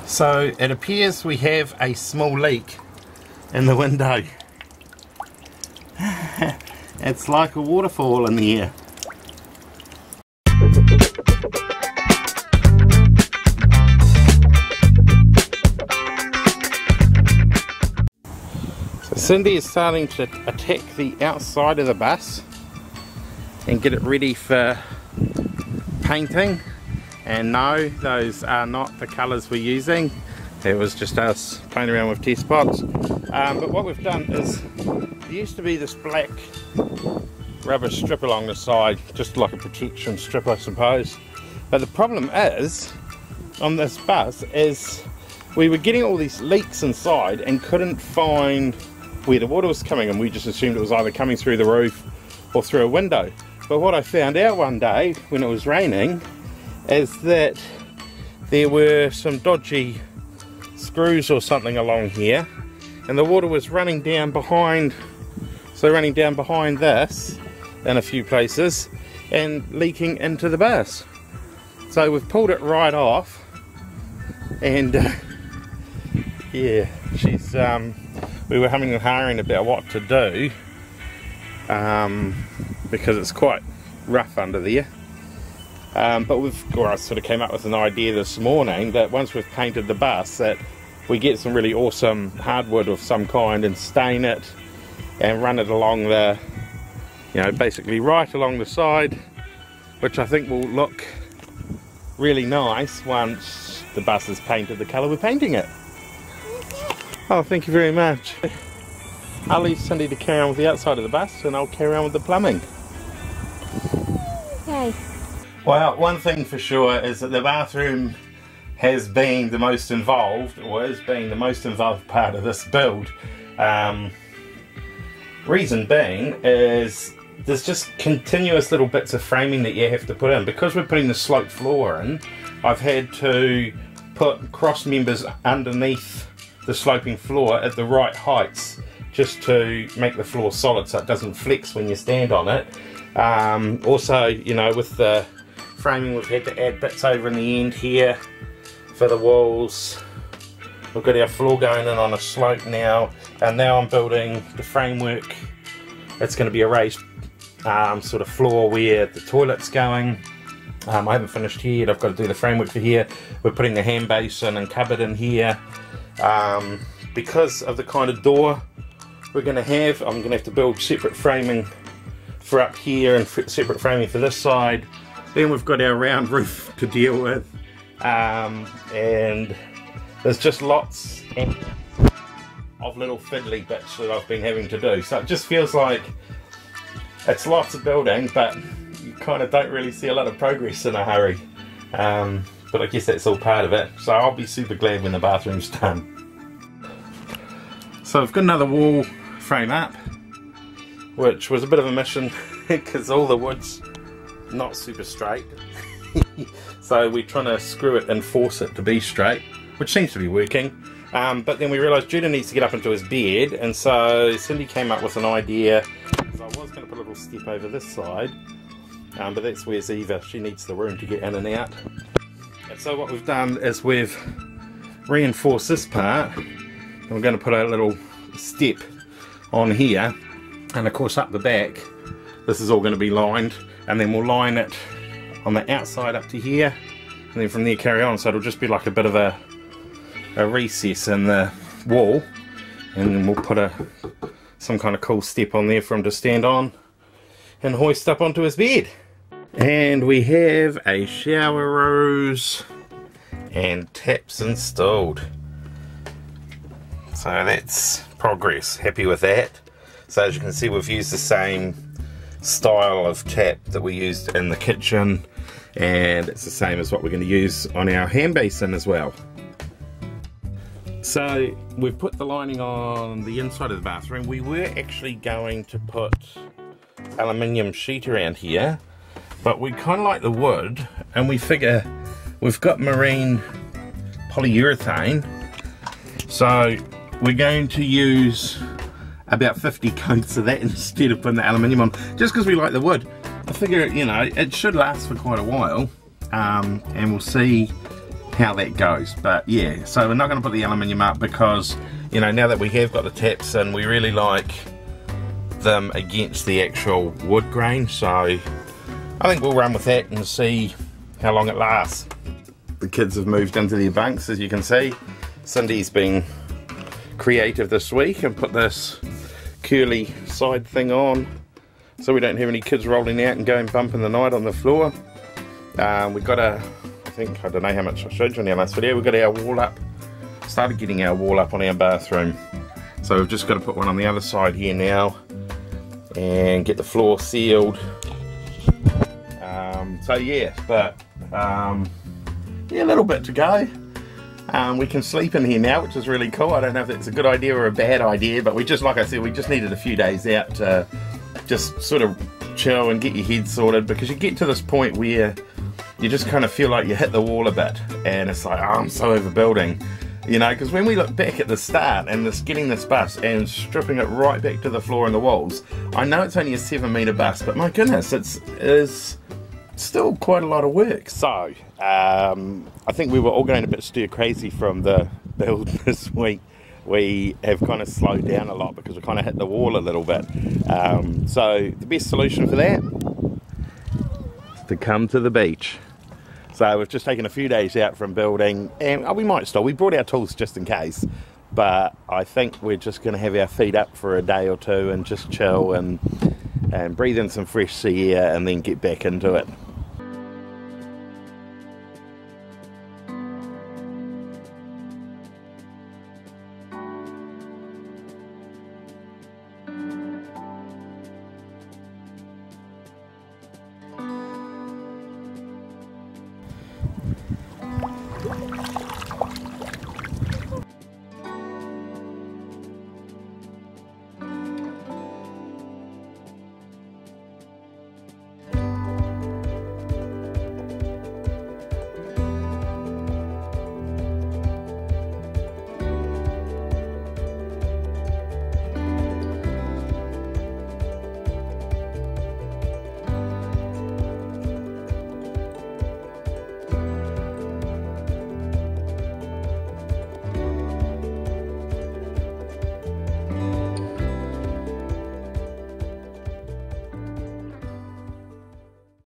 So it appears we have a small leak in the window. It's like a waterfall in the air. So Cindy is starting to attack the outside of the bus and get it ready for painting. And no, those are not the colours we're using. It was just us playing around with test pots. But what we've done is, there used to be this black rubber strip along the side, just like a protection strip I suppose. But the problem is, on this bus, is we were getting all these leaks inside and couldn't find where the water was coming, and we just assumed it was either coming through the roof or through a window. But what I found out one day when it was raining is that there were some dodgy screws or something along here, and the water was running down behind, so running down behind this in a few places and leaking into the bus. So we've pulled it right off, and yeah, she's we were humming and hawing about what to do because it's quite rough under there. But I sort of came up with an idea this morning that once we've painted the bus, that we get some really awesome hardwood of some kind and stain it and run it along the, you know, basically right along the side, which I think will look really nice once the bus is painted the colour we're painting it. Oh, thank you very much. I'll leave Cindy to carry on with the outside of the bus and I'll carry on with the plumbing. Yay. Well, one thing for sure is that the bathroom has been the most involved, or is being the most involved part of this build. Reason being is there's just continuous little bits of framing that you have to put in. Because we're putting the slope floor in, I've had to put cross members underneath the sloping floor at the right heights just to make the floor solid so it doesn't flex when you stand on it. Also, you know, with the framing, we've had to add bits over in the end here for the walls. We've got our floor going in on a slope now, and now I'm building the framework. It's going to be a raised sort of floor where the toilet's going. I haven't finished here yet. I've got to do the framework for here. We're putting the hand basin and cupboard in here. Because of the kind of door we're going to have, I'm going to have to build separate framing for up here and separate framing for this side. Then we've got our round roof to deal with, and there's just lots of little fiddly bits that I've been having to do. So it just feels like it's lots of building, but you kind of don't really see a lot of progress in a hurry. But I guess that's all part of it. So I'll be super glad when the bathroom's done. So I've got another wall frame up, which was a bit of a mission because all the wood's not super straight. So we're trying to screw it and force it to be straight, which seems to be working. But then we realised Judah needs to get up into his bed, and so Cindy came up with an idea. So I was going to put a little step over this side, but that's where Ziva, she needs the room to get in and out. And so what we've done is we've reinforced this part, and we're going to put a little step on here, and of course up the back this is all going to be lined, and then we'll line it on the outside up to here, and then from there carry on. So it'll just be like a bit of a recess in the wall, and then we'll put some kind of cool step on there for him to stand on and hoist up onto his bed. And we have a shower rose and taps installed. So that's progress, happy with that. So as you can see, we've used the same style of tap that we used in the kitchen, and it's the same as what we're going to use on our hand basin as well. So we've put the lining on the inside of the bathroom. We were actually going to put aluminium sheet around here, but we kind of like the wood, and we figure we've got marine polyurethane, so we're going to use about 50 coats of that instead of putting the aluminium on, just because we like the wood. I figure, you know, it should last for quite a while, and we'll see how that goes. But yeah, so we're not going to put the aluminium up because, you know, now that we have got the taps in, we really like them against the actual wood grain, so I think we'll run with that and see how long it lasts. The kids have moved into their bunks, as you can see. Cindy's been creative this week and put this curly side thing on so we don't have any kids rolling out and going bump in the night on the floor. We've got I don't know how much I showed you in our last video, we've got our wall up, started getting our wall up on our bathroom. So we've just got to put one on the other side here now and get the floor sealed. So yeah, but yeah, a little bit to go. We can sleep in here now, which is really cool. I don't know if it's a good idea or a bad idea, but we just, like I said, we just needed a few days out to just sort of chill and get your head sorted, because you get to this point where you just kind of feel like you hit the wall a bit and it's like, oh, I'm so overbuilding, you know, because when we look back at the start and getting this bus and stripping it right back to the floor and the walls, I know it's only a 7-metre bus, but my goodness, it is still quite a lot of work. So I think we were all going a bit stir crazy from the build this week. We have kind of slowed down a lot because we kind of hit the wall a little bit. So the best solution for that is to come to the beach. So we've just taken a few days out from building, and we might still, we brought our tools just in case, but I think we're just going to have our feet up for a day or two and just chill and breathe in some fresh sea air and then get back into it.